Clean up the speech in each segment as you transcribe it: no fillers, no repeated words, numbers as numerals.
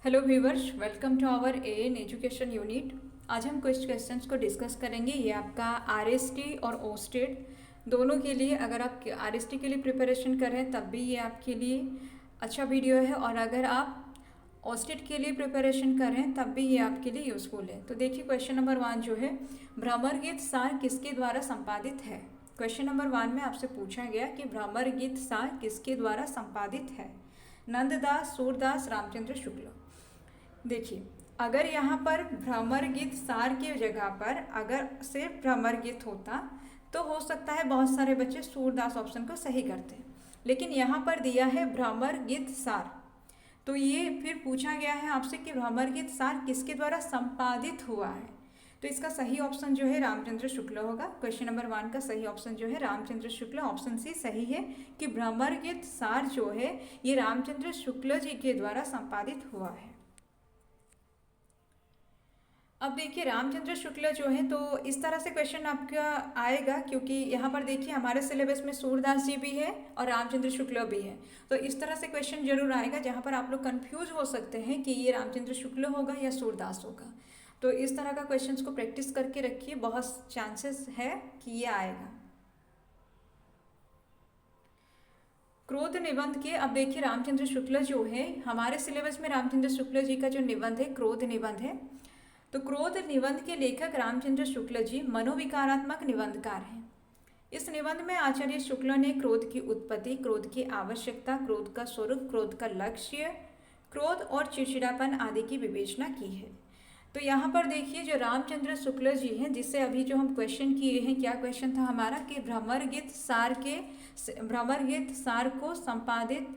Hello viewers, welcome to our AN education unit. आज हम कुछ क्वेश्चंस को डिस्कस करेंगे। ये आपका आरएसटी और ओस्टेट दोनों के लिए, अगर आप आरएसटी के लिए प्रिपरेशन कर रहे हैं तब भी ये आपके लिए अच्छा वीडियो है, और अगर आप ओस्टेट के लिए प्रिपरेशन कर रहे हैं तब भी ये आपके लिए यूज़फुल है। तो देखिए क्वेश्चन नंबर 1 जो है, भ्रमर गीत सार किसके द्वारा संपादित है। क्वेश्चन नंबर 1 में आपसे पूछा गया कि भ्रमर गीत सार किसके द्वारा संपादित है। नंददास, सूरदास, रामचंद्र शुक्ल। देखिए, अगर यहाँ पर भ्रमर गीत सार की जगह पर अगर सिर्फ भ्रमर गीत होता तो हो सकता है बहुत सारे बच्चे सूरदास ऑप्शन को सही करते, लेकिन यहाँ पर दिया है भ्रमर गीत सार। तो ये फिर पूछा गया है आपसे कि भ्रमर गीत सार किसके द्वारा संपादित हुआ है। तो इसका सही ऑप्शन जो है रामचंद्र शुक्ल होगा। क्वेश्चन नंबर 1 का सही ऑप्शन जो है रामचंद्र शुक्ल, ऑप्शन सी सही है कि भ्रमर गीत सार जो है ये रामचंद्र शुक्ल जी के द्वारा संपादित हुआ है। अब देखिए रामचंद्र शुक्ल जो है, तो इस तरह से क्वेश्चन आपका आएगा, क्योंकि यहाँ पर देखिए हमारे सिलेबस में सूरदास जी भी है और रामचंद्र शुक्ल भी है। तो इस तरह से क्वेश्चन जरूर आएगा जहाँ पर आप लोग कंफ्यूज हो सकते हैं कि ये रामचंद्र शुक्ल होगा या सूरदास होगा। तो इस तरह का क्वेश्चन को प्रैक्टिस करके रखिए, बहुत चांसेस है कि ये आएगा। क्रोध निबंध के, अब देखिए रामचंद्र शुक्ल जो है हमारे सिलेबस में, रामचंद्र शुक्ल जी का जो निबंध है क्रोध निबंध है। तो क्रोध निबंध के लेखक रामचंद्र शुक्ल जी मनोविकारात्मक निबंधकार हैं। इस निबंध में आचार्य शुक्ल ने क्रोध की उत्पत्ति, क्रोध की आवश्यकता, क्रोध का स्वरूप, क्रोध का लक्ष्य, क्रोध और चिड़चिड़ापन आदि की विवेचना की है। तो यहाँ पर देखिए जो रामचंद्र शुक्ल जी हैं, जिससे अभी जो हम क्वेश्चन किए हैं, क्या क्वेश्चन था हमारा कि भ्रमर गीत सार को संपादित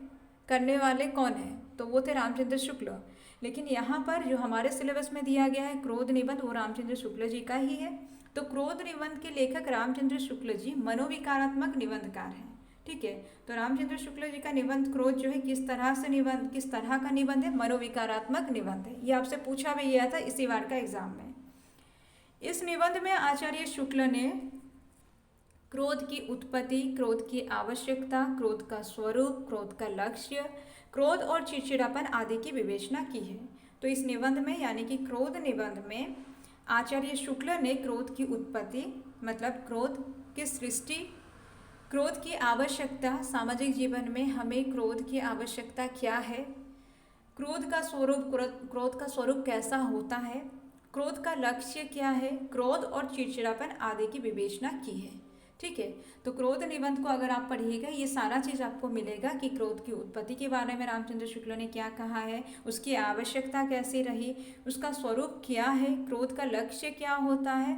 करने वाले कौन हैं, तो वो थे रामचंद्र शुक्ल। लेकिन यहाँ पर जो हमारे सिलेबस में दिया गया है क्रोध निबंध, वो रामचंद्र शुक्ल जी का ही है। तो क्रोध निबंध के लेखक रामचंद्र शुक्ल जी मनोविकारात्मक निबंधकार हैं। ठीक है, तो रामचंद्र शुक्ल जी का निबंध क्रोध जो है किस तरह का निबंध है, मनोविकारात्मक निबंध है। ये आपसे पूछा भी गया था इसी बार का एग्जाम में। इस निबंध में आचार्य शुक्ल ने क्रोध की उत्पत्ति, क्रोध की आवश्यकता, क्रोध का स्वरूप, क्रोध का लक्ष्य, क्रोध और चिड़चिड़ापन आदि की विवेचना की है। तो इस निबंध में, यानी कि क्रोध निबंध में, आचार्य शुक्ल ने क्रोध की उत्पत्ति मतलब क्रोध की सृष्टि, क्रोध की आवश्यकता, सामाजिक जीवन में हमें क्रोध की आवश्यकता क्या है, क्रोध का स्वरूप कैसा होता है, क्रोध का लक्ष्य क्या है, क्रोध और चिड़चिड़ापन आदि की विवेचना की है। ठीक है, तो क्रोध निबंध को अगर आप पढ़िएगा, ये सारा चीज़ आपको मिलेगा कि क्रोध की उत्पत्ति के बारे में रामचंद्र शुक्ल ने क्या कहा है, उसकी आवश्यकता कैसी रही, उसका स्वरूप क्या है, क्रोध का लक्ष्य क्या होता है,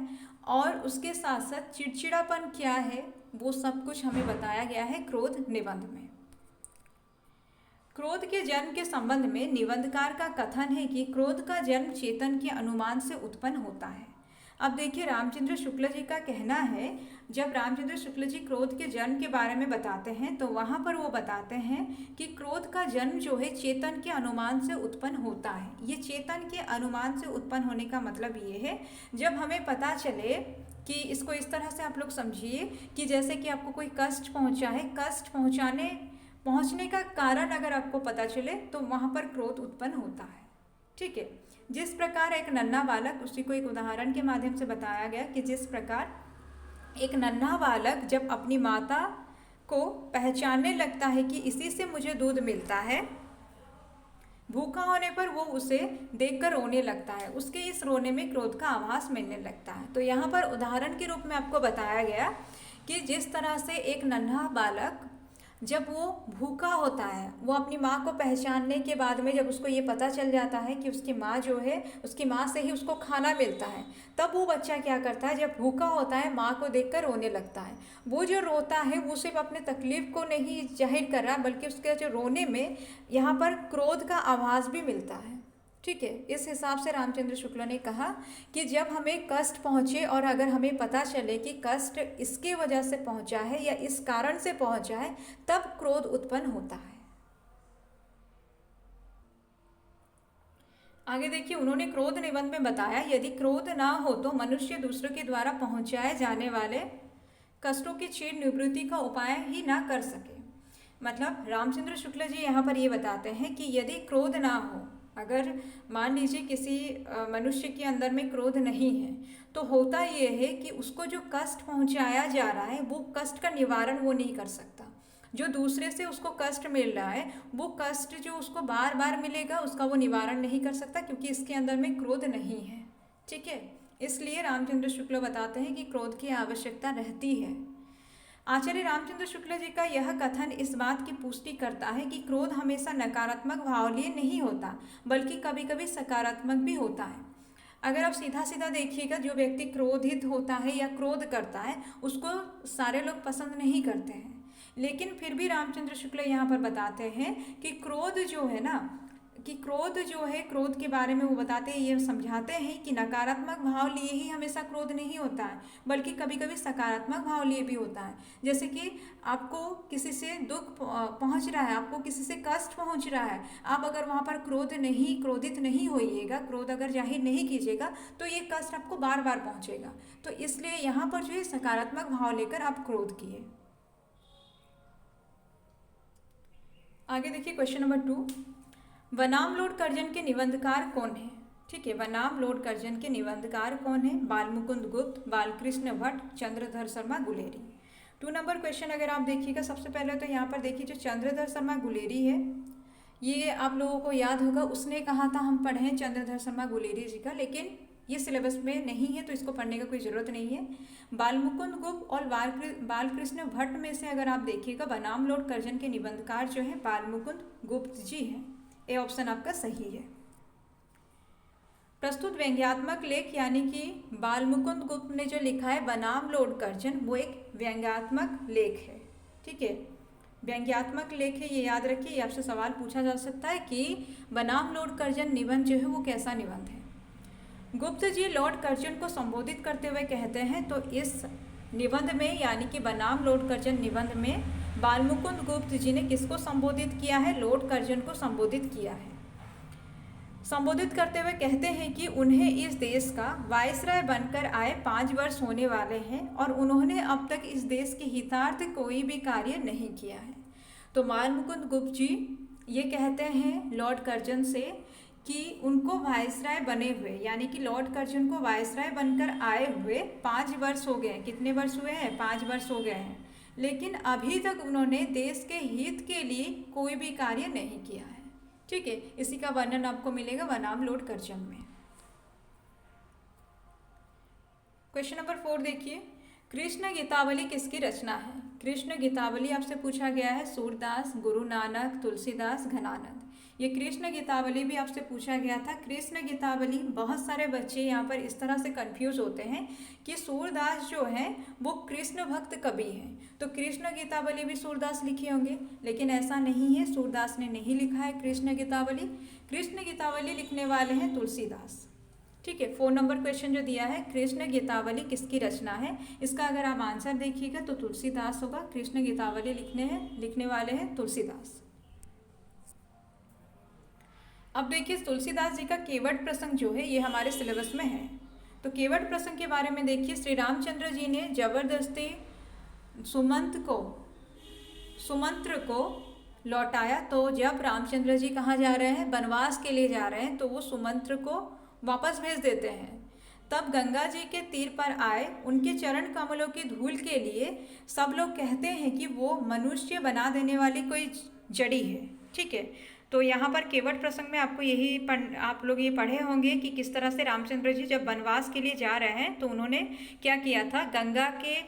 और उसके साथ साथ चिड़चिड़ापन क्या है, वो सब कुछ हमें बताया गया है क्रोध निबंध में। क्रोध के जन्म के संबंध में निबंधकार का कथन है कि क्रोध का जन्म चेतन के अनुमान से उत्पन्न होता है। अब देखिए रामचंद्र शुक्ल जी का कहना है, जब रामचंद्र शुक्ल जी क्रोध के जन्म के बारे में बताते हैं तो वहाँ पर वो बताते हैं कि क्रोध का जन्म जो है चेतन के अनुमान से उत्पन्न होता है। ये चेतन के अनुमान से उत्पन्न होने का मतलब ये है, जब हमें पता चले कि, इसको इस तरह से आप लोग समझिए कि जैसे कि आपको कोई कष्ट पहुँचा है, कष्ट पहुँचने का कारण अगर आपको पता चले तो वहाँ पर क्रोध उत्पन्न होता है। ठीक है, जिस प्रकार एक नन्हा बालक, उसी को एक उदाहरण के माध्यम से बताया गया कि जिस प्रकार एक नन्हा बालक जब अपनी माता को पहचानने लगता है कि इसी से मुझे दूध मिलता है, भूखा होने पर वो उसे देखकर रोने लगता है, उसके इस रोने में क्रोध का आभास मिलने लगता है। तो यहाँ पर उदाहरण के रूप में आपको बताया गया कि जिस तरह से एक नन्हा बालक जब वो भूखा होता है, वो अपनी माँ को पहचानने के बाद में जब उसको ये पता चल जाता है कि उसकी माँ जो है, उसकी माँ से ही उसको खाना मिलता है, तब वो बच्चा क्या करता है, जब भूखा होता है माँ को देखकर रोने लगता है। वो जो रोता है वो सिर्फ अपने तकलीफ को नहीं जाहिर कर रहा, बल्कि उसके जो रोने में यहाँ पर क्रोध का आभास भी मिलता है। ठीक है, इस हिसाब से रामचंद्र शुक्ल ने कहा कि जब हमें कष्ट पहुँचे और अगर हमें पता चले कि कष्ट इसके वजह से पहुँचा है या इस कारण से पहुँचा है, तब क्रोध उत्पन्न होता है। आगे देखिए, उन्होंने क्रोध निबंध में बताया, यदि क्रोध ना हो तो मनुष्य दूसरों के द्वारा पहुँचाए जाने वाले कष्टों की चीर निवृत्ति का उपाय ही ना कर सके। मतलब रामचंद्र शुक्ल जी यहाँ पर ये बताते हैं कि यदि क्रोध ना हो अगर मान लीजिए किसी मनुष्य के अंदर में क्रोध नहीं है, तो होता ये है कि उसको जो कष्ट पहुंचाया जा रहा है वो कष्ट का निवारण वो नहीं कर सकता। जो दूसरे से उसको कष्ट मिल रहा है वो कष्ट जो उसको बार बार मिलेगा उसका वो निवारण नहीं कर सकता, क्योंकि इसके अंदर में क्रोध नहीं है। ठीक है, इसलिए रामचंद्र शुक्ल बताते हैं कि क्रोध की आवश्यकता रहती है। आचार्य रामचंद्र शुक्ल जी का यह कथन इस बात की पुष्टि करता है कि क्रोध हमेशा नकारात्मक भाव लिए नहीं होता, बल्कि कभी कभी सकारात्मक भी होता है। अगर आप सीधा सीधा देखिएगा, जो व्यक्ति क्रोधित होता है या क्रोध करता है उसको सारे लोग पसंद नहीं करते हैं, लेकिन फिर भी रामचंद्र शुक्ल यहाँ पर बताते हैं कि क्रोध जो है ना, कि क्रोध जो है, क्रोध के बारे में वो बताते हैं, ये समझाते हैं कि नकारात्मक भाव लिए ही हमेशा क्रोध नहीं होता है, बल्कि कभी कभी सकारात्मक भाव लिए भी होता है। जैसे कि आपको किसी से दुख पहुंच रहा है, आपको किसी से कष्ट पहुंच रहा है, आप अगर वहाँ पर क्रोधित नहीं होइएगा, क्रोध अगर जाहिर नहीं कीजिएगा, तो ये कष्ट आपको बार बार पहुँचेगा। तो इसलिए यहाँ पर जो है सकारात्मक भाव लेकर आप क्रोध किए। आगे देखिए क्वेश्चन नंबर 2, वनाम लोड कर्जन के निबंधकार कौन है? ठीक है, वनाम लोड कर्जन के निबंधकार कौन है? बालमुकुंद गुप्त, बालकृष्ण भट्ट, चंद्रधर शर्मा गुलेरी। 2 नंबर क्वेश्चन अगर आप देखिएगा, सबसे पहले तो यहाँ पर देखिए जो चंद्रधर शर्मा गुलेरी है, ये आप लोगों को याद होगा, उसने कहा था हम पढ़े हैं चंद्रधर शर्मा गुलेरी जी का, लेकिन ये सिलेबस में नहीं है तो इसको पढ़ने का कोई ज़रूरत नहीं है। बालमुकुंद गुप्त और बालकृष्ण भट्ट में से अगर आप देखिएगा, बनाम लोड कर्जन के निबंधकार जो है बालमुकुंद गुप्त जी हैं। ए ऑप्शन आपका सही है। प्रस्तुत व्यंग्यात्मक लेख यानी कि बालमुकुंद गुप्त ने जो लिखा है बनाम लोड कर्जन, वो एक व्यंग्यात्मक लेख है। ठीक है, व्यंग्यात्मक लेख है, ये याद रखिए। आपसे सवाल पूछा जा सकता है कि बनाम लोड कर्जन निबंध जो है वो कैसा निबंध है। गुप्त जी लॉर्ड कर्जन को संबोधित करते हुए कहते हैं, तो इस निबंध में यानी कि बनाम लॉर्ड कर्जन निबंध में बालमुकुंद गुप्त जी ने किसको संबोधित किया है? लॉर्ड कर्जन को संबोधित किया है। संबोधित करते हुए कहते हैं कि उन्हें इस देश का वायसराय बनकर आए 5 वर्ष होने वाले हैं और उन्होंने अब तक इस देश के हितार्थ कोई भी कार्य नहीं किया है। तो बालमुकुंद गुप्त जी ये कहते हैं लॉर्ड कर्जन से कि उनको वायसराय बने हुए, यानी कि लॉर्ड कर्जन को वायसराय बनकर आए हुए 5 वर्ष हो गए हैं। कितने वर्ष हुए हैं? 5 वर्ष हो गए हैं, लेकिन अभी तक उन्होंने देश के हित के लिए कोई भी कार्य नहीं किया है। ठीक है, इसी का वर्णन आपको मिलेगा बनाम लोड कर्जन में। क्वेश्चन नंबर 4 देखिए, कृष्ण गीतावली किसकी रचना है? कृष्ण गीतावली आपसे पूछा गया है सूरदास, गुरु नानक, तुलसीदास, घनानंद। ये कृष्ण गीतावली भी आपसे पूछा गया था। कृष्ण गीतावली, बहुत सारे बच्चे यहाँ पर इस तरह से कंफ्यूज होते हैं कि सूरदास जो है वो कृष्ण भक्त कवि हैं, तो कृष्ण गीतावली भी सूरदास लिखे होंगे, लेकिन ऐसा नहीं है। सूरदास ने नहीं लिखा है कृष्ण गीतावली। कृष्ण गीतावली लिखने वाले हैं तुलसीदास। ठीक है, 4 नंबर क्वेश्चन जो दिया है, कृष्ण गीतावली किसकी रचना है, इसका अगर आप आंसर देखिएगा तो तुलसीदास होगा। कृष्ण गीतावली लिखने वाले हैं तुलसीदास। अब देखिए तुलसीदास जी का केवट प्रसंग जो है ये हमारे सिलेबस में है। तो केवट प्रसंग के बारे में देखिए, श्री रामचंद्र जी ने जबरदस्ती सुमंत्र को लौटाया। तो जब रामचंद्र जी कहाँ जा रहे हैं? वनवास के लिए जा रहे हैं, तो वो सुमंत्र को वापस भेज देते हैं। तब गंगा जी के तीर पर आए, उनके चरण कमलों की धूल के लिए सब लोग कहते हैं कि वो मनुष्य बना देने वाली कोई जड़ी है। ठीक है, तो यहाँ पर केवट प्रसंग में आपको आप लोग ये पढ़े होंगे कि किस तरह से रामचंद्र जी जब वनवास के लिए जा रहे हैं तो उन्होंने क्या किया था, गंगा के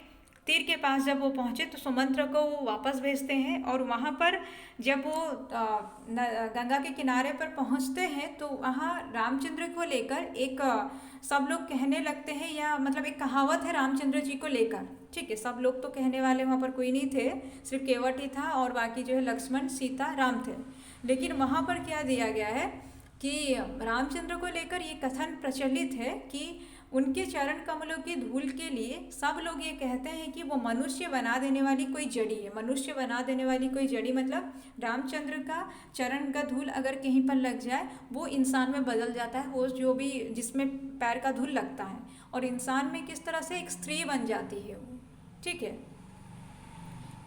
तीर के पास जब वो पहुँचे तो सुमंत्र को वो वापस भेजते हैं। और वहाँ पर जब वो गंगा के किनारे पर पहुँचते हैं तो वहाँ रामचंद्र को लेकर एक सब लोग कहने लगते हैं, या मतलब एक कहावत है रामचंद्र जी को लेकर। ठीक है, सब लोग तो कहने वाले वहाँ पर कोई नहीं थे, सिर्फ केवट ही था और बाकी जो है लक्ष्मण, सीता, राम थे। लेकिन वहाँ पर क्या दिया गया है कि रामचंद्र को लेकर ये कथन प्रचलित है कि उनके चरण कमलों की धूल के लिए सब लोग ये कहते हैं कि वो मनुष्य बना देने वाली कोई जड़ी है। मनुष्य बना देने वाली कोई जड़ी मतलब रामचंद्र का चरण का धूल अगर कहीं पर लग जाए वो इंसान में बदल जाता है, वो जो भी जिसमें पैर का धूल लगता है, और इंसान में किस तरह से एक स्त्री बन जाती है वो। ठीक है,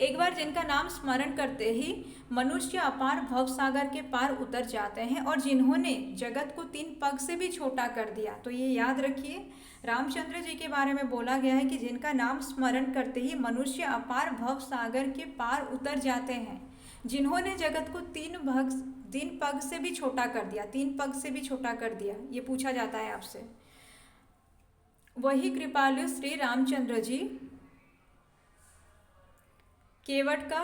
एक बार जिनका नाम स्मरण करते ही मनुष्य अपार भव सागर के पार उतर जाते हैं और जिन्होंने जगत को 3 पग से भी छोटा कर दिया। तो ये याद रखिए, रामचंद्र जी के बारे में बोला गया है कि जिनका नाम स्मरण करते ही मनुष्य अपार भव सागर के पार उतर जाते हैं, जिन्होंने जगत को 3 पग से भी छोटा कर दिया, 3 पग से भी छोटा कर दिया, ये पूछा जाता है आपसे। वही कृपालु श्री रामचंद्र जी केवट का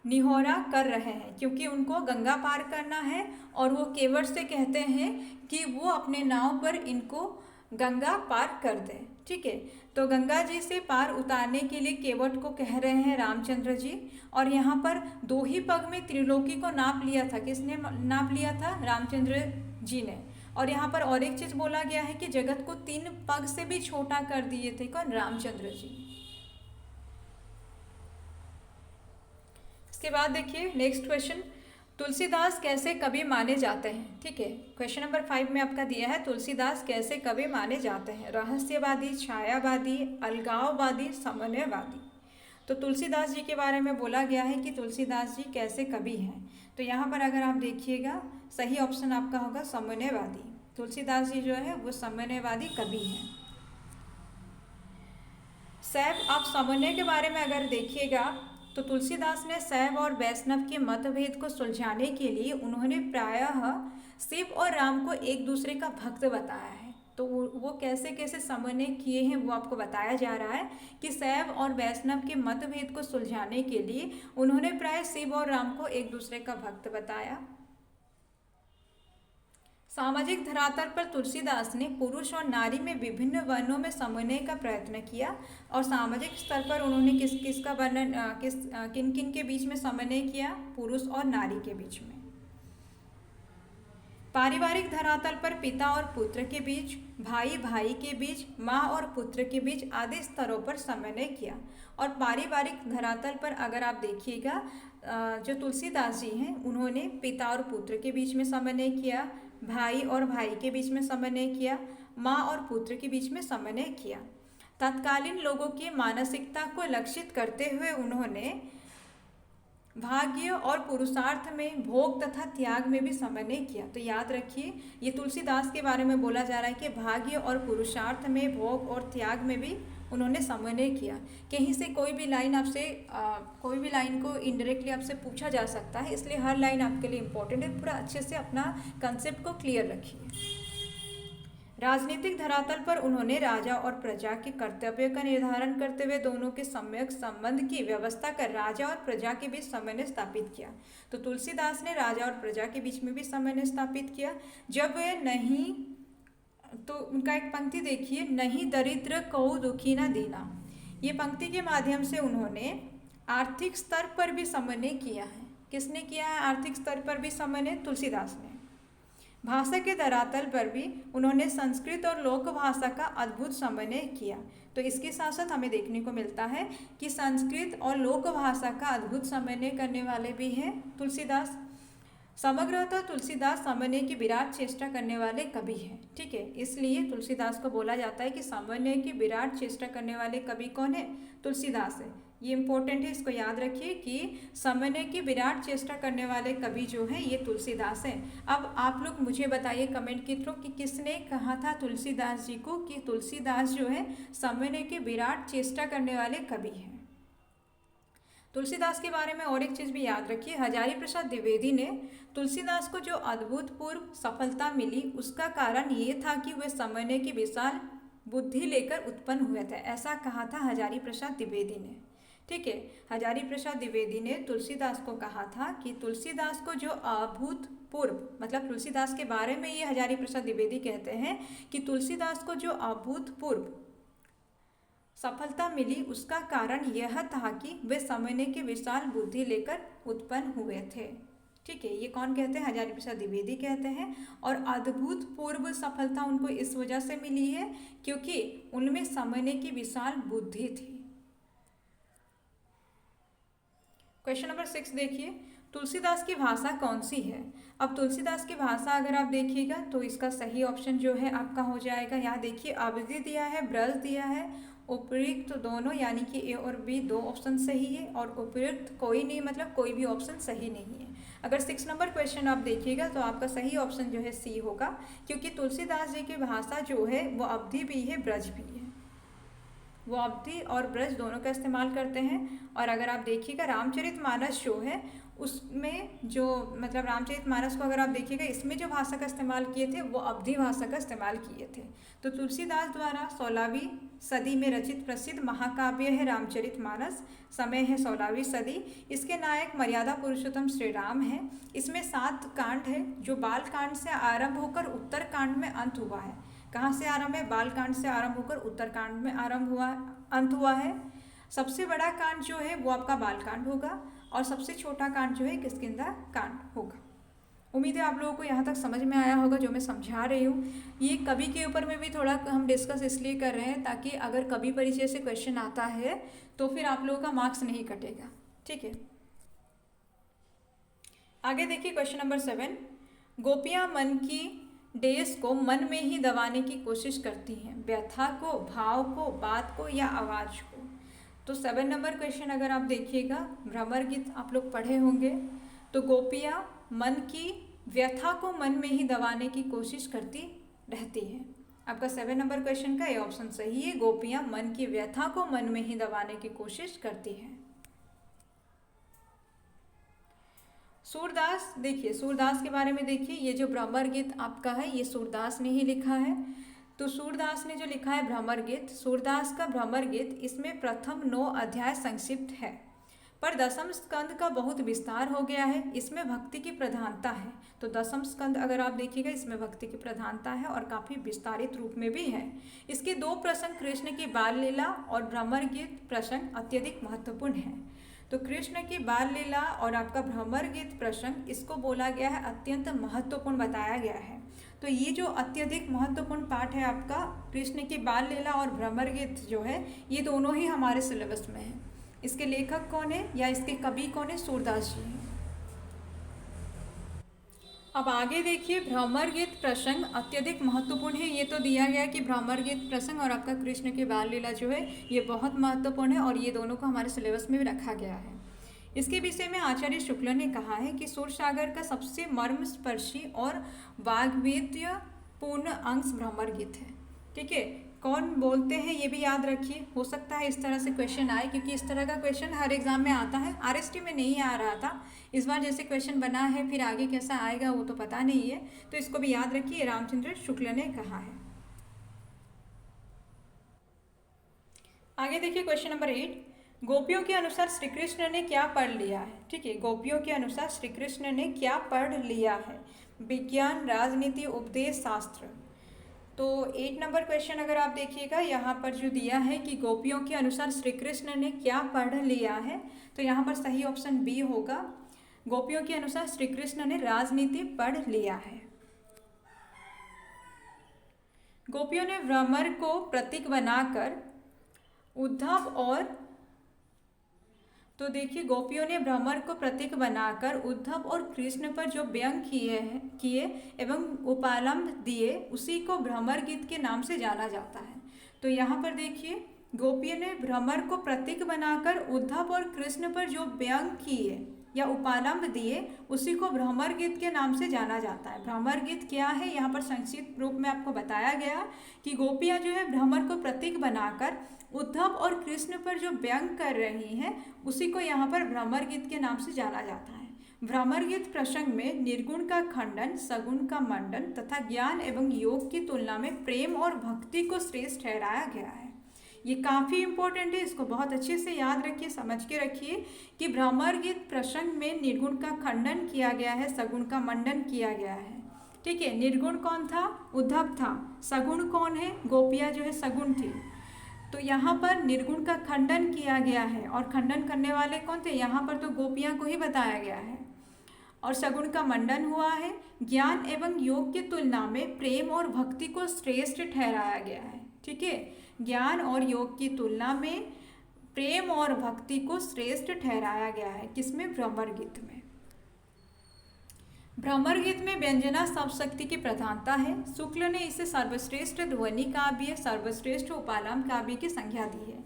निहोरा कर रहे हैं, क्योंकि उनको गंगा पार करना है और वो केवट से कहते हैं कि वो अपने नाव पर इनको गंगा पार कर दें। ठीक है, तो गंगा जी से पार उतारने के लिए केवट को कह रहे हैं रामचंद्र जी। और यहाँ पर 2 ही पग में त्रिलोकी को नाप लिया था। किसने नाप लिया था? रामचंद्र जी ने। और यहाँ पर और एक चीज़ बोला गया है कि जगत को 3 पग से भी छोटा कर दिए थे। कौन? रामचंद्र जी। इसके बाद देखिए नेक्स्ट क्वेश्चन, तुलसीदास कैसे कवि माने जाते हैं? ठीक है, क्वेश्चन नंबर 5 में आपका दिया है तुलसीदास कैसे कवि माने जाते हैं? रहस्यवादी, छायावादी, अलगाववादी, समन्वयवादी। तो तुलसीदास जी के बारे में बोला गया है कि तुलसीदास जी कैसे कवि हैं। तो यहाँ पर अगर आप देखिएगा सही ऑप्शन आपका होगा समन्वयवादी। तुलसीदास जी जो है वो समन्वयवादी कवि हैं। शैव, आप समन्वय के बारे में अगर देखिएगा तो तुलसीदास ने शैव और वैष्णव के मतभेद को सुलझाने के लिए उन्होंने प्रायः शिव और राम को एक दूसरे का भक्त बताया है। तो वो कैसे कैसे समन्वय किए हैं वो आपको बताया जा रहा है कि शैव और वैष्णव के मतभेद को सुलझाने के लिए उन्होंने प्राय शिव और राम को एक दूसरे का भक्त बताया। सामाजिक धरातल पर तुलसीदास ने पुरुष और नारी में विभिन्न वर्णों में समन्वय का प्रयत्न किया। और सामाजिक स्तर पर उन्होंने किसका वर्णन किन किन के बीच में समन्वय किया? पुरुष और नारी के बीच में। पारिवारिक धरातल पर पिता और पुत्र के बीच, भाई भाई के बीच, माँ और पुत्र के बीच आदि स्तरों पर समन्वय किया। और पारिवारिक धरातल पर अगर आप देखिएगा जो तुलसीदास जी हैं उन्होंने पिता और पुत्र के बीच में समन्वय किया, भाई और भाई के बीच में समन्वय किया, माँ और पुत्र के बीच में समन्वय किया। तत्कालीन लोगों की मानसिकता को लक्षित करते हुए उन्होंने भाग्य और पुरुषार्थ में, भोग तथा त्याग में भी समन्वय किया। तो याद रखिए ये तुलसीदास के बारे में बोला जा रहा है कि भाग्य और पुरुषार्थ में, भोग और त्याग में भी उन्होंने समन्वय किया। कहीं से कोई भी लाइन आपसे कोई भी लाइन को इनडायरेक्टली आपसे पूछा जा सकता है, इसलिए हर लाइन आपके लिए इम्पोर्टेंट है। पूरा अच्छे से अपना कंसेप्ट को क्लियर रखिए। राजनीतिक धरातल पर उन्होंने राजा और प्रजा के कर्तव्य का निर्धारण करते हुए दोनों के सम्यक संबंध की व्यवस्था कर राजा और प्रजा के बीच समन्वय स्थापित किया। तो तुलसीदास ने राजा और प्रजा के बीच में भी समन्वय स्थापित किया। जब वे नहीं, तो उनका एक पंक्ति देखिए, नहीं दरिद्र को दुखी न दीना। ये पंक्ति के माध्यम से उन्होंने आर्थिक स्तर पर भी समन्वय किया है। किसने किया है आर्थिक स्तर पर भी समन्वय? तुलसीदास ने। भाषा के धरातल पर भी उन्होंने संस्कृत और लोक भाषा का अद्भुत समन्वय किया। तो इसके साथ साथ हमें देखने को मिलता है कि संस्कृत और लोक भाषा का अद्भुत समन्वय करने वाले भी हैं तुलसीदास। समग्रतः तुलसीदास समन्वय की विराट चेष्टा करने वाले कवि हैं। ठीक है, इसलिए तुलसीदास को बोला जाता है कि समन्वय की विराट चेष्टा करने वाले कवि कौन है? तुलसीदास है। ये इंपॉर्टेंट है, इसको याद रखिए कि समन्वय की विराट चेष्टा करने वाले कवि जो हैं ये तुलसीदास हैं। अब आप लोग मुझे बताइए कमेंट के थ्रू कि किसने कहा था तुलसीदास जी को कि तुलसीदास जो है समन्वय की विराट चेष्टा करने वाले कवि हैं। तुलसीदास के बारे में और एक चीज़ भी याद रखिए, हजारी प्रसाद द्विवेदी ने तुलसीदास को जो अद्भुतपूर्व सफलता मिली उसका कारण ये था कि वे समन्वय की विशाल बुद्धि लेकर उत्पन्न हुए थे। ऐसा कहा था हजारी प्रसाद द्विवेदी ने। ठीक है, हजारी प्रसाद द्विवेदी ने तुलसीदास को कहा था कि तुलसीदास को जो अभूतपूर्व, मतलब तुलसीदास के बारे में ये हजारी प्रसाद द्विवेदी कहते हैं कि तुलसीदास को जो अभूतपूर्व सफलता मिली उसका कारण यह था कि वे समन्वय की विशाल बुद्धि लेकर उत्पन्न हुए थे। ठीक है, ये कौन कहते हैं? हजारी प्रसाद द्विवेदी कहते हैं। और अद्भुतपूर्व सफलता उनको इस वजह से मिली है क्योंकि उनमें समन्वय की विशाल बुद्धि थी। क्वेश्चन नंबर 6 देखिए, तुलसीदास की भाषा कौन सी है? अब तुलसीदास की भाषा अगर आप देखिएगा तो इसका सही ऑप्शन जो है आपका हो जाएगा, यहाँ देखिए अवधि दिया है, ब्रज दिया है, उपयुक्त दोनों यानी कि ए और बी 2 ऑप्शन सही है, और उपयुक्त कोई नहीं, मतलब कोई भी ऑप्शन सही नहीं है। अगर 6 नंबर क्वेश्चन आप देखिएगा तो आपका सही ऑप्शन जो है सी होगा, क्योंकि तुलसीदास जी की भाषा जो है वो अवधी भी है, ब्रज भी है। वो अवधी और ब्रज दोनों का इस्तेमाल करते हैं। और अगर आप देखिएगा रामचरितमानस जो है उसमें जो मतलब रामचरितमानस को अगर आप देखिएगा इसमें जो भाषा का इस्तेमाल किए थे वो अवधी भाषा का इस्तेमाल किए थे। तो तुलसीदास द्वारा 16वीं सदी में रचित प्रसिद्ध महाकाव्य है रामचरितमानस। समय है 16वीं सदी। इसके नायक मर्यादा पुरुषोत्तम श्री राम है। इसमें 7 कांड है जो बाल कांड से आरंभ होकर उत्तर कांड में अंत हुआ है। कहाँ से आरंभ है? बाल कांड से आरंभ होकर उत्तर कांड में अंत हुआ है। सबसे बड़ा कांड जो है वो आपका बाल कांड होगा और सबसे छोटा कांड जो है किष्किंधा कांड होगा। उम्मीद है आप लोगों को यहाँ तक समझ में आया होगा जो मैं समझा रही हूँ। ये कवि के ऊपर में भी थोड़ा हम डिस्कस इसलिए कर रहे हैं ताकि अगर कवि परिचय से क्वेश्चन आता है तो फिर आप लोगों का मार्क्स नहीं कटेगा। ठीक है, आगे देखिए क्वेश्चन नंबर 7। गोपियाँ मन की डेस को मन में ही दबाने की कोशिश करती हैं, व्यथा को, भाव को, बात को या आवाज़ को। तो 7 नंबर क्वेश्चन अगर आप देखिएगा, भ्रमर गीत आप लोग पढ़े होंगे। तो गोपियाँ मन की व्यथा को मन में ही दबाने की कोशिश करती रहती हैं। आपका 7 नंबर क्वेश्चन का ये ऑप्शन सही है, गोपियाँ मन की व्यथा को मन में ही दबाने की कोशिश करती हैं। सूरदास, देखिए सूरदास के बारे में देखिए, ये जो भ्रमर गीत आपका है ये सूरदास ने ही लिखा है। तो सूरदास ने जो लिखा है भ्रमर गीत, सूरदास का भ्रमर गीत, इसमें प्रथम 9 अध्याय संक्षिप्त है पर दसम स्कंद का बहुत विस्तार हो गया है। इसमें भक्ति की प्रधानता है। तो दसम स्कंद अगर आप देखिएगा इसमें भक्ति की प्रधानता है और काफ़ी विस्तारित रूप में भी है। इसके 2 प्रसंग कृष्ण की बाल लीला और भ्रमर गीत प्रसंग अत्यधिक महत्वपूर्ण है। तो कृष्ण की बाल लीला और आपका भ्रमर गीत प्रसंग, इसको बोला गया है अत्यंत महत्वपूर्ण बताया गया है। तो ये जो अत्यधिक महत्वपूर्ण पाठ है आपका कृष्ण की बाल लीला और भ्रमर गीत जो है, ये दोनों ही हमारे सिलेबस में है। इसके लेखक कौन है या इसके कवि कौन है? सूरदास जी हैं। अब आगे देखिए, भ्रमर गीत प्रसंग अत्यधिक महत्वपूर्ण है। ये तो दिया गया कि भ्रमर गीत प्रसंग और आपका कृष्ण की बाल लीला जो है ये बहुत महत्वपूर्ण है और ये दोनों को हमारे सिलेबस में भी रखा गया है। इसके विषय में आचार्य शुक्ल ने कहा है कि सूरसागर का सबसे मर्मस्पर्शी और वाग्वेद्य पूर्ण अंश भ्रमर गीत है। ठीक है, कौन बोलते हैं ये भी याद रखिए। हो सकता है इस तरह से क्वेश्चन आए, क्योंकि इस तरह का क्वेश्चन हर एग्जाम में आता है। आरएसटी में नहीं आ रहा था, इस बार जैसे क्वेश्चन बना है, फिर आगे कैसा आएगा वो तो पता नहीं है। तो इसको भी याद रखिए, रामचंद्र शुक्ल ने कहा है। आगे देखिए क्वेश्चन नंबर 8। गोपियों के अनुसार श्री कृष्ण ने क्या पढ़ लिया है? ठीक है, गोपियों के अनुसार श्री कृष्ण ने क्या पढ़ लिया है? विज्ञान, राजनीति, उपदेश, शास्त्र। तो 8 नंबर क्वेश्चन अगर आप देखिएगा यहाँ पर जो दिया है कि गोपियों के अनुसार श्री कृष्ण ने क्या पढ़ लिया है, तो यहाँ पर सही ऑप्शन बी होगा। गोपियों के अनुसार श्री कृष्ण ने राजनीति पढ़ लिया है। गोपियों ने भ्रमर को प्रतीक बनाकर उद्धव और, तो देखिए गोपियों ने भ्रमर को प्रतीक बनाकर उद्धव और कृष्ण पर जो व्यंग किए एवं उपालंब दिए उसी को भ्रमर गीत के नाम से जाना जाता है। तो यहाँ पर देखिए गोपियों ने भ्रमर को प्रतीक बनाकर उद्धव और कृष्ण पर जो व्यंग किए या उपालंब दिए उसी को भ्रमर गीत के नाम से जाना जाता है। भ्रमर गीत क्या है, यहाँ पर संक्षिप्त रूप में आपको बताया गया कि गोपियाँ जो है भ्रमर को प्रतीक बनाकर उद्धव और कृष्ण पर जो व्यंग कर रही हैं उसी को यहाँ पर भ्रमर गीत के नाम से जाना जाता है। भ्रमर गीत प्रसंग में निर्गुण का खंडन, सगुण का मंडन तथा ज्ञान एवं योग की तुलना में प्रेम और भक्ति को श्रेष्ठ ठहराया गया है। ये काफ़ी इंपॉर्टेंट है, इसको बहुत अच्छे से याद रखिए, समझ के रखिए कि भ्रमर गीत प्रसंग में निर्गुण का खंडन किया गया है, सगुण का मंडन किया गया है। ठीक है, निर्गुण कौन था? उद्धव था। सगुण कौन है? गोपियाँ जो है सगुण थी। तो यहाँ पर निर्गुण का खंडन किया गया है और खंडन करने वाले कौन थे? यहाँ पर तो गोपियाँ को ही बताया गया है। और सगुण का मंडन हुआ है। ज्ञान एवं योग की तुलना में प्रेम और भक्ति को श्रेष्ठ ठहराया गया है। ठीक है, ज्ञान और योग की तुलना में प्रेम और भक्ति को श्रेष्ठ ठहराया गया है। किसमें? भ्रमर गीत में। भ्रमर गीत में व्यंजना शब्द शक्ति की प्रधानता है। शुक्ल ने इसे सर्वश्रेष्ठ ध्वनि काव्य, सर्वश्रेष्ठ उपालंब काव्य की संज्ञा दी है।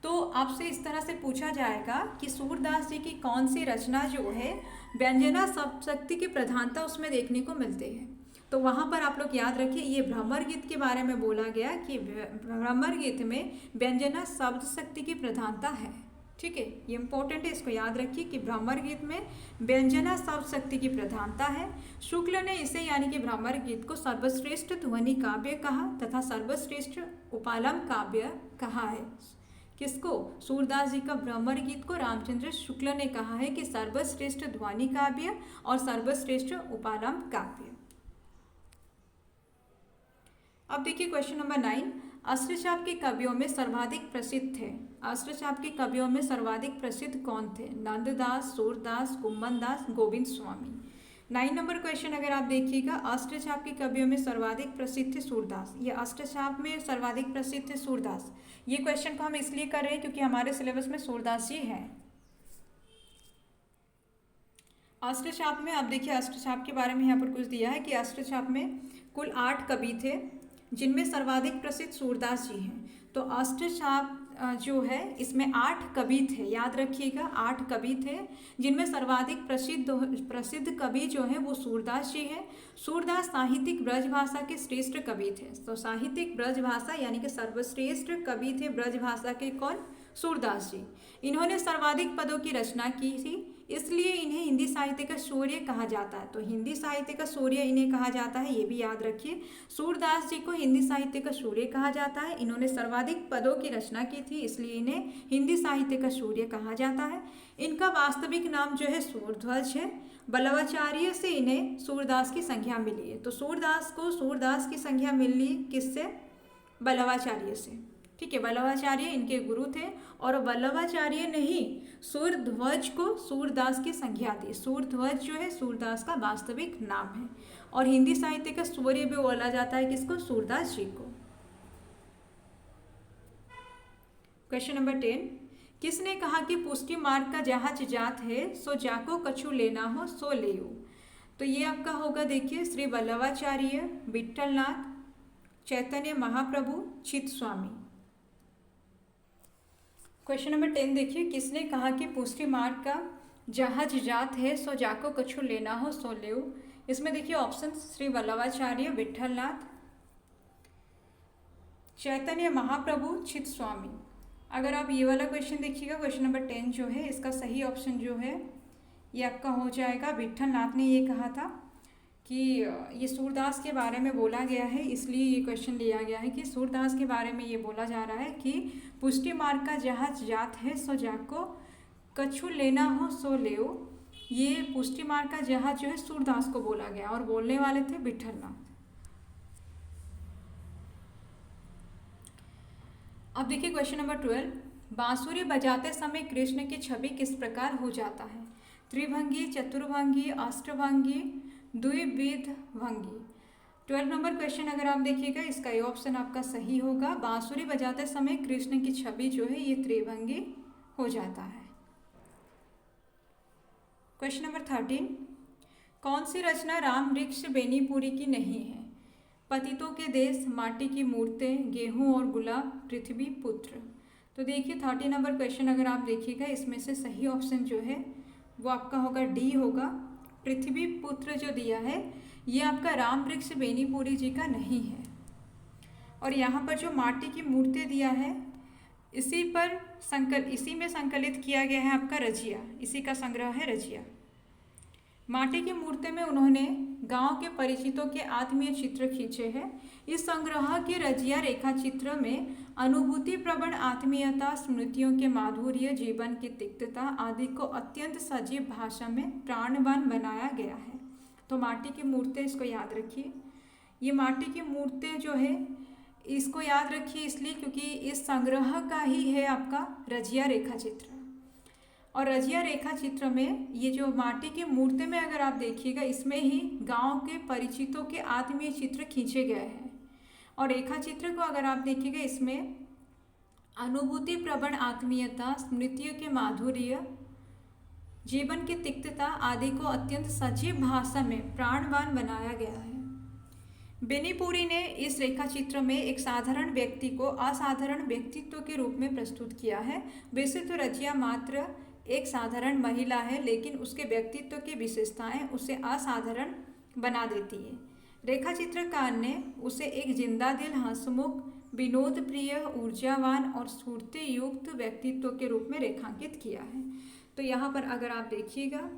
तो आपसे इस तरह से पूछा जाएगा कि सूरदास जी की कौन सी रचना जो है व्यंजना शब्द की प्रधानता उसमें देखने को मिलते हैं। तो वहाँ पर आप लोग याद रखिए, ये भ्रमर गीत के बारे में बोला गया कि भ्रमर गीत में व्यंजना शब्द शक्ति की प्रधानता है। ठीक है, ये इंपॉर्टेंट है, इसको याद रखिए कि भ्रमर गीत में व्यंजना शब्द शक्ति की प्रधानता है। शुक्ल ने इसे यानी कि भ्रमर गीत को सर्वश्रेष्ठ ध्वनि काव्य कहा तथा सर्वश्रेष्ठ उपालम काव्य कहा है। किसको? सूरदास जी का भ्रमर गीत को रामचंद्र शुक्ल ने कहा है कि सर्वश्रेष्ठ ध्वनि काव्य और सर्वश्रेष्ठ उपालम काव्य। अब देखिए क्वेश्चन नंबर 9, अष्टचाप के कवियों में सर्वाधिक प्रसिद्ध थे। अष्टचाप के कवियों में सर्वाधिक प्रसिद्ध कौन थे? नंददास, सूरदास, कुम्मन दास, गोविंद स्वामी। 9 नंबर क्वेश्चन अगर आप देखिएगा, अष्टचाप के कवियों में सर्वाधिक प्रसिद्ध थे सूरदास। ये अष्टचाप में सर्वाधिक प्रसिद्ध थे सूरदास। ये क्वेश्चन को हम इसलिए कर रहे हैं क्योंकि हमारे सिलेबस में सूरदास जी हैं। अष्टचाप में आप देखिए, अष्टचाप के बारे में यहाँ पर कुछ दिया है कि अष्टचाप में कुल 8 कवि थे जिनमें सर्वाधिक प्रसिद्ध सूरदास जी हैं। तो अष्टचाप जो है इसमें 8 कवि थे, याद रखिएगा 8 कवि थे जिनमें सर्वाधिक प्रसिद्ध कवि जो है वो सूरदास जी हैं। सूरदास साहित्यिक ब्रजभाषा के श्रेष्ठ कवि थे। तो साहित्यिक ब्रजभाषा यानी कि सर्वश्रेष्ठ कवि थे ब्रजभाषा के कौन? सूरदास जी। इन्होंने सर्वाधिक पदों की रचना की थी, इसलिए इन्हें हिंदी साहित्य का सूर्य कहा जाता है। तो हिंदी साहित्य का सूर्य इन्हें कहा जाता है, ये भी याद रखिए। सूरदास जी को हिंदी साहित्य का सूर्य कहा जाता है। इन्होंने सर्वाधिक पदों की रचना की थी, इसलिए इन्हें हिंदी साहित्य का सूर्य कहा जाता है। इनका वास्तविक नाम जो है सूरध्वज है। बल्लवाचार्य से इन्हें सूरदास की संज्ञा मिली है। तो सूरदास को सूरदास की संज्ञा मिली किससे? बल्लवाचार्य से। ठीक है, बल्लवाचार्य इनके गुरु थे और बल्लवाचार्य ने ही सूरध्वज को सूरदास की संज्ञा दी। सूरध्वज जो है सूरदास का वास्तविक नाम है और हिंदी साहित्य का सूर्य भी बोला जाता है किसको? सूरदास जी को। क्वेश्चन नंबर 10, किसने कहा कि पुष्टि मार्ग का जहाज जात है सो जाको कछु लेना हो सो लेयो? तो ये आपका होगा देखिए श्री बल्लवाचार्य, विट्ठलनाथ, चैतन्य महाप्रभु, चित स्वामी। क्वेश्चन नंबर 10 देखिए, किसने कहा कि पुष्टि मार्ग का जहाज जात है सो जाको कछु लेना हो सो लेओ? इसमें देखिए ऑप्शन श्री वल्लभाचार्य, विट्ठलनाथ, चैतन्य महाप्रभु, चित स्वामी। अगर आप ये वाला क्वेश्चन देखिएगा, क्वेश्चन नंबर 10 जो है इसका सही ऑप्शन जो है ये आपका हो जाएगा विट्ठलनाथ ने ये कहा था कि ये सूरदास के बारे में बोला गया है, इसलिए ये क्वेश्चन लिया गया है कि सूरदास के बारे में ये बोला जा रहा है कि पुष्टि मार्ग का जहाज जात है सो जाको कछु लेना हो सो लेओ। ये पुष्टि मार्ग का जहाज जो है सूरदास को बोला गया और बोलने वाले थे विट्ठलनाथ। अब देखिए क्वेश्चन नंबर 12, बांसुरी बजाते समय कृष्ण की छवि किस प्रकार हो जाता है? त्रिभंगी, चतुर्भंगी, अष्टभंगी, द्विविध भंगी। 12 नंबर क्वेश्चन अगर आप देखिएगा इसका ये ऑप्शन आपका सही होगा। बांसुरी बजाते समय कृष्ण की छवि जो है ये त्रिभंगी हो जाता है। क्वेश्चन नंबर 13, कौन सी रचना राम वृक्ष बेनीपुरी की नहीं है? पतितों के देश, माटी की मूर्तें, गेहूं और गुलाब, पृथ्वी पुत्र। तो देखिए 30 नंबर क्वेश्चन अगर आप देखिएगा इसमें से सही ऑप्शन जो है वो आपका होगा डी होगा। पृथ्वी पुत्र जो दिया है ये आपका राम वृक्ष बेनीपुरी जी का नहीं है। और यहाँ पर जो माटी की मूर्तें दिया है इसी में संकलित किया गया है आपका रजिया, इसी का संग्रह है रजिया। माटी की मूर्ति में उन्होंने गांव के परिचितों के आत्मीय चित्र खींचे हैं। इस संग्रह के रजिया रेखा चित्र में अनुभूति प्रवण आत्मीयता, स्मृतियों के माधुर्य, जीवन की तिक्तता आदि को अत्यंत सजीव भाषा में प्राणवान बनाया गया है। तो माटी की मूर्तें इसको याद रखिए। ये माटी की मूर्तें जो है इसको याद रखिए इसलिए क्योंकि इस संग्रह का ही है आपका रजिया रेखा चित्र। और रजिया रेखा चित्र में ये जो माटी की मूर्ति में अगर आप देखिएगा इसमें ही गांव के परिचितों के आत्मीय चित्र खींचे गए हैं। और रेखा चित्र को अगर आप देखिएगा इसमें अनुभूति प्रवण आत्मीयता, स्मृतियों के माधुर्य, जीवन की तिक्तता आदि को अत्यंत सजीव भाषा में प्राणवान बनाया गया है। बेनीपुरी ने इस रेखा चित्र में एक साधारण व्यक्ति को असाधारण व्यक्तित्व के रूप में प्रस्तुत किया है। वैसे तो रजिया मात्र एक साधारण महिला है, लेकिन उसके व्यक्तित्व की विशेषताएं उसे असाधारण बना देती है। रेखा चित्रकार ने उसे एक जिंदा दिल, हंसमुख, विनोद प्रिय, ऊर्जावान और स्फूर्ति युक्त व्यक्तित्व के रूप में रेखांकित किया है। तो यहाँ पर अगर आप देखिएगा,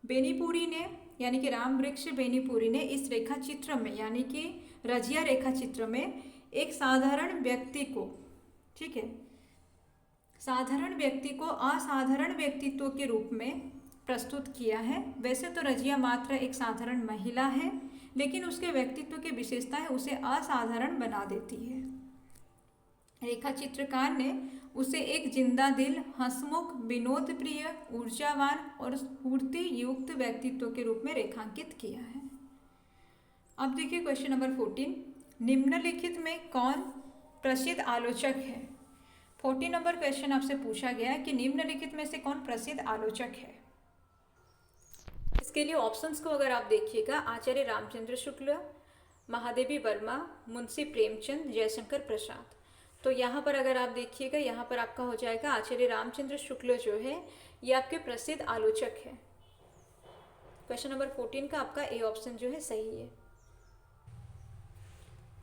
बेनीपुरी ने यानी कि राम वृक्ष बेनीपुरी ने इस रेखा चित्र में यानी कि रजिया रेखा चित्र में एक साधारण व्यक्ति को, ठीक है, साधारण व्यक्ति को असाधारण व्यक्तित्व के रूप में प्रस्तुत किया है। वैसे तो रजिया मात्र एक साधारण महिला है, लेकिन उसके व्यक्तित्व की विशेषताएं उसे असाधारण बना देती है। रेखा चित्रकार ने उसे एक जिंदा दिल, हंसमुख, विनोद प्रिय, ऊर्जावान और स्फूर्ति युक्त व्यक्तित्व के रूप में रेखांकित किया है। अब देखिए क्वेश्चन नंबर 14, निम्नलिखित में कौन प्रसिद्ध आलोचक है। 14 नंबर क्वेश्चन आपसे पूछा गया है कि निम्नलिखित में से कौन प्रसिद्ध आलोचक है। इसके लिए ऑप्शंस को अगर आप देखिएगा, आचार्य रामचंद्र शुक्ल, महादेवी वर्मा, मुंशी प्रेमचंद, जयशंकर प्रसाद। तो यहाँ पर अगर आप देखिएगा, यहाँ पर आपका हो जाएगा आचार्य रामचंद्र शुक्ल जो है ये आपके प्रसिद्ध आलोचक है। क्वेश्चन नंबर 14 का आपका ए ऑप्शन जो है सही है।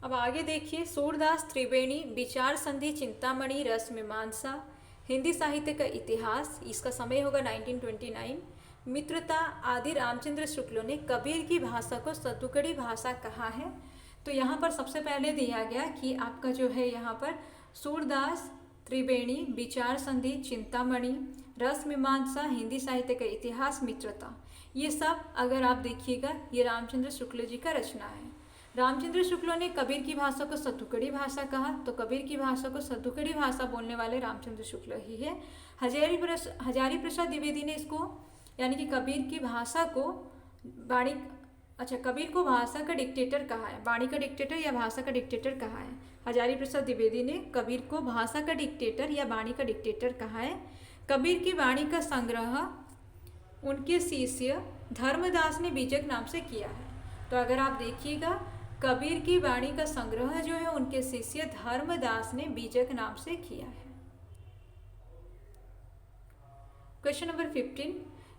अब आगे देखिए, सूरदास त्रिवेणी, विचार संधि, चिंतामणि, रस मीमांसा, हिंदी साहित्य का इतिहास, इसका समय होगा 1929, मित्रता आदि रामचंद्र शुक्ल ने कबीर की भाषा को सतुकड़ी भाषा कहा है। तो यहाँ पर सबसे पहले दिया गया कि आपका जो है यहाँ पर सूरदास त्रिवेणी, विचार संधि, चिंतामणि, रस मीमांसा, हिंदी साहित्य का इतिहास, मित्रता, ये सब अगर आप देखिएगा ये रामचंद्र शुक्ल जी का रचना है। रामचंद्र शुक्ल ने कबीर की भाषा को सतुकड़ी भाषा कहा, तो कबीर की भाषा को सतुकड़ी भाषा बोलने वाले रामचंद्र शुक्ल ही है। हजारी प्रसाद द्विवेदी ने इसको यानी कि कबीर की भाषा को कबीर को भाषा का डिक्टेटर कहा है, वाणी का डिक्टेटर या भाषा का डिक्टेटर कहा है। हजारी प्रसाद द्विवेदी ने कबीर को भाषा का डिक्टेटर या वाणी का डिक्टेटर कहा है। कबीर की वाणी का संग्रह उनके शिष्य धर्मदास ने बीजक नाम से किया है। तो अगर आप देखिएगा, कबीर की वाणी का संग्रह जो है उनके शिष्य धर्मदास ने बीजक नाम से किया है। क्वेश्चन नंबर 15,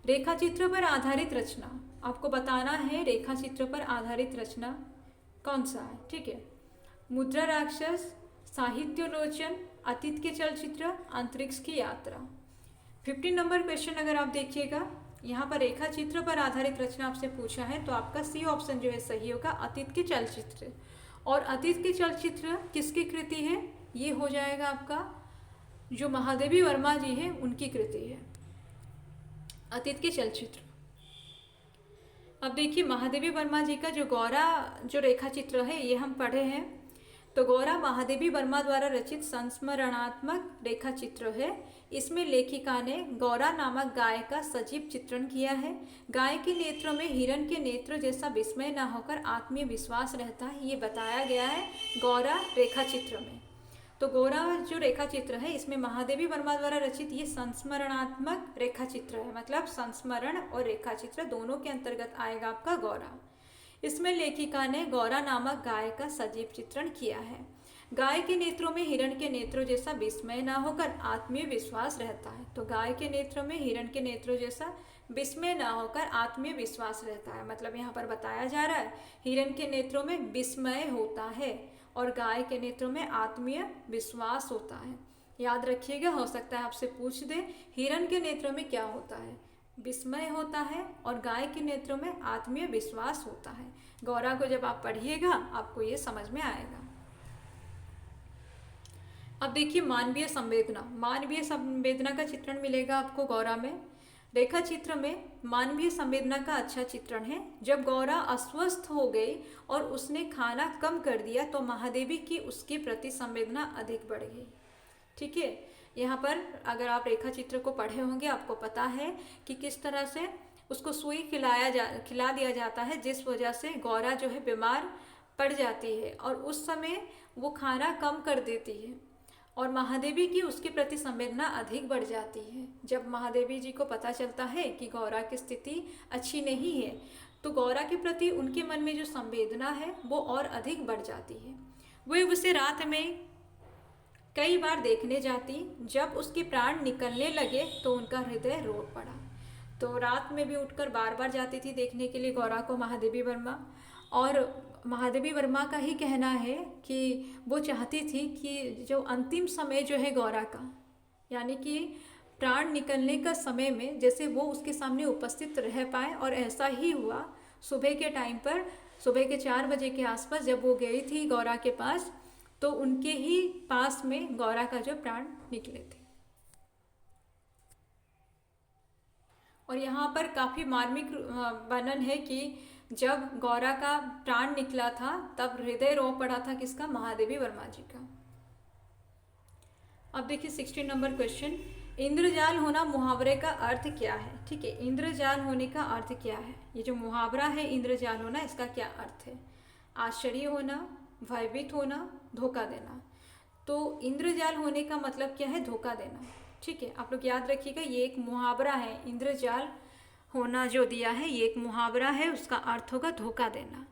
रेखाचित्र पर आधारित रचना। आपको बताना है रेखाचित्र पर आधारित रचना कौन सा है, ठीक है। मुद्रा राक्षस, साहित्योलोचन, अतीत के चलचित्र, अंतरिक्ष की यात्रा। 15 नंबर क्वेश्चन अगर आप देखिएगा, यहाँ पर रेखाचित्र पर आधारित रचना आपसे पूछा है, तो आपका सी ऑप्शन जो है सही होगा, अतीत के चलचित्र। और अतीत के चलचित्र किसकी कृति है, ये हो जाएगा आपका जो महादेवी वर्मा जी है उनकी कृति है, अतीत के चलचित्र। अब देखिए महादेवी वर्मा जी का जो गौरा जो रेखा चित्र है ये हम पढ़े हैं। तो गौरा महादेवी वर्मा द्वारा रचित संस्मरणात्मक रेखा चित्र है। इसमें लेखिका ने गौरा नामक गाय का सजीव चित्रण किया है। गाय के नेत्रों में हिरण के नेत्र जैसा विस्मय न होकर आत्मीय विश्वास रहता है, ये बताया गया है गौरा रेखा चित्र में। तो गौरा जो रेखा चित्र है इसमें महादेवी वर्मा द्वारा रचित ये संस्मरणात्मक रेखा चित्र है, मतलब संस्मरण और रेखा चित्र दोनों के अंतर्गत आएगा आपका गौरा। इसमें लेखिका ने गौरा नामक गाय का सजीव चित्रण किया है। गाय के नेत्रों में हिरण के नेत्रों जैसा विस्मय न होकर आत्मीय विश्वास रहता है। तो गाय के नेत्रों में हिरण के नेत्रों जैसा विस्मय न होकर आत्मीय विश्वास रहता है, मतलब यहाँ पर बताया जा रहा है हिरण के नेत्रों में विस्मय होता है और गाय के नेत्रों में आत्मीय विश्वास होता है। याद रखिएगा, हो सकता है आपसे पूछ दे हिरण के नेत्रों में क्या होता है, विस्मय होता है, और गाय के नेत्रों में आत्मीय विश्वास होता है। गौरा को जब आप पढ़िएगा आपको ये समझ में आएगा। अब देखिए मानवीय संवेदना। मानवीय संवेदना का चित्रण मिलेगा आपको गौरा में। रेखा चित्र में मानवीय संवेदना का अच्छा चित्रण है। जब गौरा अस्वस्थ हो गई और उसने खाना कम कर दिया तो महादेवी की उसके प्रति संवेदना अधिक बढ़ गई। ठीक है, यहाँ पर अगर आप रेखा चित्र को पढ़े होंगे आपको पता है कि किस तरह से उसको सुई खिला दिया जाता है, जिस वजह से गौरा जो है बीमार पड़ जाती है और उस समय वो खाना कम कर देती है और महादेवी की उसके प्रति संवेदना अधिक बढ़ जाती है। जब महादेवी जी को पता चलता है कि गौरा की स्थिति अच्छी नहीं है तो गौरा के प्रति उनके मन में जो संवेदना है वो और अधिक बढ़ जाती है। वे उसे रात में कई बार देखने जाती। जब उसके प्राण निकलने लगे तो उनका हृदय रो पड़ा। तो रात में भी उठकर बार बार जाती थी देखने के लिए गौरा को महादेवी वर्मा। और महादेवी वर्मा का ही कहना है कि वो चाहती थी कि जो अंतिम समय जो है गौरा का, यानी कि प्राण निकलने का समय में जैसे वो उसके सामने उपस्थित रह पाए। और ऐसा ही हुआ। सुबह के टाइम पर, सुबह के 4 बजे के आसपास जब वो गई थी गौरा के पास, तो उनके ही पास में गौरा का जो प्राण निकले थे। और यहाँ पर काफ़ी मार्मिक वर्णन है कि जब गौरा का प्राण निकला था तब हृदय रो पड़ा था किसका? महादेवी वर्मा जी का। अब देखिए 16 नंबर क्वेश्चन, इंद्रजाल होना मुहावरे का अर्थ क्या है? ठीक है, इंद्रजाल होने का अर्थ क्या है? ये जो मुहावरा है इंद्रजाल होना, इसका क्या अर्थ है? आश्चर्य होना, भयभीत होना, धोखा देना। तो इंद्रजाल होने का मतलब क्या है? धोखा देना। ठीक है, आप लोग याद रखिएगा, ये एक मुहावरा है। इंद्रजाल होना जो दिया है ये एक मुहावरा है, उसका अर्थ होगा धोखा देना।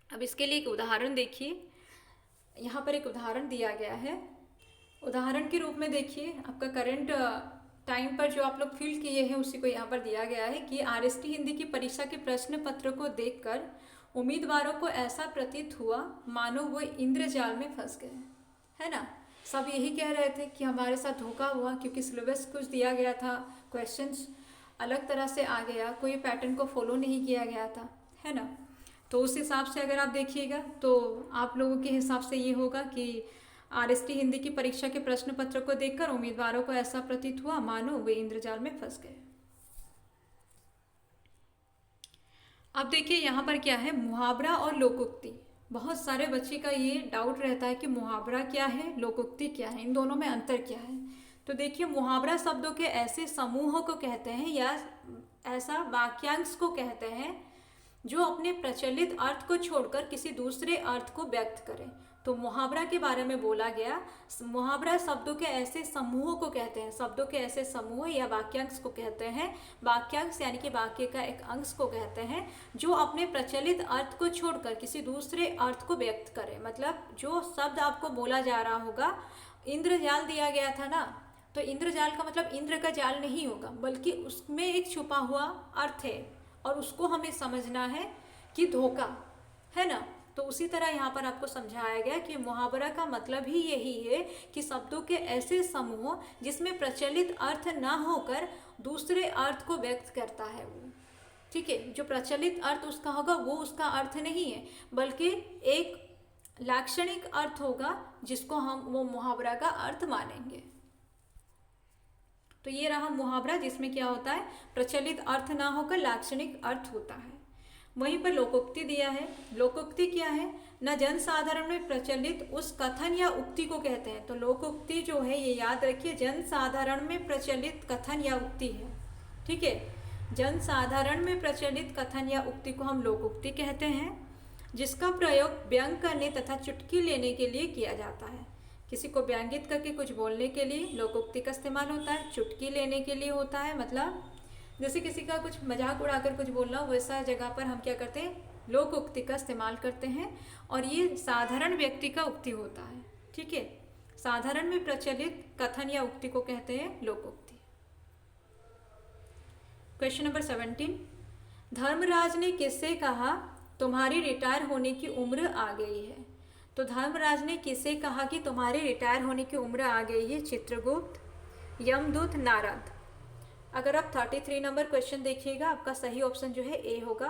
अब इसके लिए एक उदाहरण देखिए, यहाँ पर एक उदाहरण दिया गया है। उदाहरण के रूप में देखिए, आपका करंट टाइम पर जो आप लोग फिल किए हैं उसी को यहाँ पर दिया गया है कि आरएसटी हिंदी की परीक्षा के प्रश्न पत्र को देखकर उम्मीदवारों को ऐसा प्रतीत हुआ मानो वो इंद्रजाल में फंस गए, है ना। सब यही कह रहे थे कि हमारे साथ धोखा हुआ, क्योंकि सिलेबस कुछ दिया गया था, क्वेश्चंस अलग तरह से आ गया, कोई पैटर्न को फॉलो नहीं किया गया था, है ना। तो उस हिसाब से अगर आप देखिएगा तो आप लोगों के हिसाब से ये होगा कि आरएसटी हिंदी की परीक्षा के प्रश्न पत्र को देखकर उम्मीदवारों को ऐसा प्रतीत हुआ मानो वे इंद्रजाल में फंस गए। अब देखिए यहाँ पर क्या है, मुहावरा और लोकोक्ति। बहुत सारे बच्चे का ये डाउट रहता है कि मुहावरा क्या है, लोकोक्ति क्या है, इन दोनों में अंतर क्या है। तो देखिए, मुहावरा शब्दों के ऐसे समूहों को कहते हैं या ऐसा वाक्यांश को कहते हैं जो अपने प्रचलित अर्थ को छोड़कर किसी दूसरे अर्थ को व्यक्त करें। तो मुहावरा के बारे में बोला गया, मुहावरा शब्दों के ऐसे समूहों को कहते हैं, शब्दों के ऐसे समूह या वाक्यांश को कहते हैं। वाक्यांश यानी कि वाक्य का एक अंश को कहते हैं जो अपने प्रचलित अर्थ को छोड़कर किसी दूसरे अर्थ को व्यक्त करे। मतलब जो शब्द आपको बोला जा रहा होगा, इंद्रजाल दिया गया था ना, तो इंद्रजाल का मतलब इंद्र का जाल नहीं होगा, बल्कि उसमें एक छुपा हुआ अर्थ है और उसको हमें समझना है कि धोखा, है ना। तो उसी तरह यहाँ पर आपको समझाया गया कि मुहावरा का मतलब ही यही है कि शब्दों के ऐसे समूह जिसमें प्रचलित अर्थ ना होकर दूसरे अर्थ को व्यक्त करता है वो। ठीक है, जो प्रचलित अर्थ उसका होगा वो उसका अर्थ नहीं है, बल्कि एक लाक्षणिक अर्थ होगा जिसको हम वो मुहावरा का अर्थ मानेंगे। तो ये रहा मुहावरा, जिसमें क्या होता है, प्रचलित अर्थ ना होकर लाक्षणिक अर्थ होता है। वहीं पर लोकोक्ति दिया है। लोकोक्ति क्या है? न जनसाधारण में प्रचलित उस कथन या उक्ति को कहते हैं। तो लोकोक्ति जो है ये याद रखिए, जनसाधारण में प्रचलित कथन या उक्ति है। ठीक है, जनसाधारण में प्रचलित कथन या उक्ति को हम लोकोक्ति कहते हैं, जिसका प्रयोग व्यंग करने तथा चुटकी लेने के लिए किया जाता है। किसी को व्यंगित करके कुछ बोलने के लिए लोकोक्ति का इस्तेमाल होता है, चुटकी लेने के लिए होता है, मतलब जैसे किसी का कुछ मजाक उड़ाकर कुछ बोलना, वैसा जगह पर हम क्या करते हैं, लोकोक्ति का इस्तेमाल करते हैं। और ये साधारण व्यक्ति का उक्ति होता है। ठीक है, साधारण में प्रचलित कथन या उक्ति को कहते हैं लोकोक्ति। क्वेश्चन नंबर 17, धर्मराज ने किससे कहा तुम्हारी रिटायर होने की उम्र आ गई है? तो धर्मराज ने किससे कहा कि तुम्हारी रिटायर होने की उम्र आ गई है? चित्रगुप्त, यमदूत, नारद। अगर आप 33 नंबर क्वेश्चन देखिएगा, आपका सही ऑप्शन जो है ए होगा।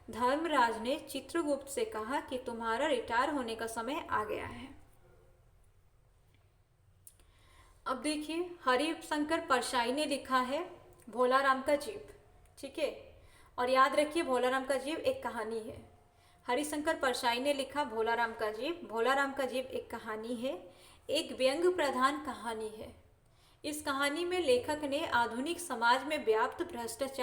धर्मराज ने चित्रगुप्त से कहा कि तुम्हारा रिटायर होने का समय आ गया है। अब देखिए, हरिशंकर परसाई ने लिखा है भोलाराम का जीव। ठीक है, और याद रखिए भोलाराम का जीव एक कहानी है। हरिशंकर परसाई ने लिखा भोलाराम का जीव। भोलाराम का जीव एक कहानी है, एक व्यंग प्रधान कहानी है। इस कहानी में लेखक ने आधुनिक समाज में व्याप्त भ्रष्टाचार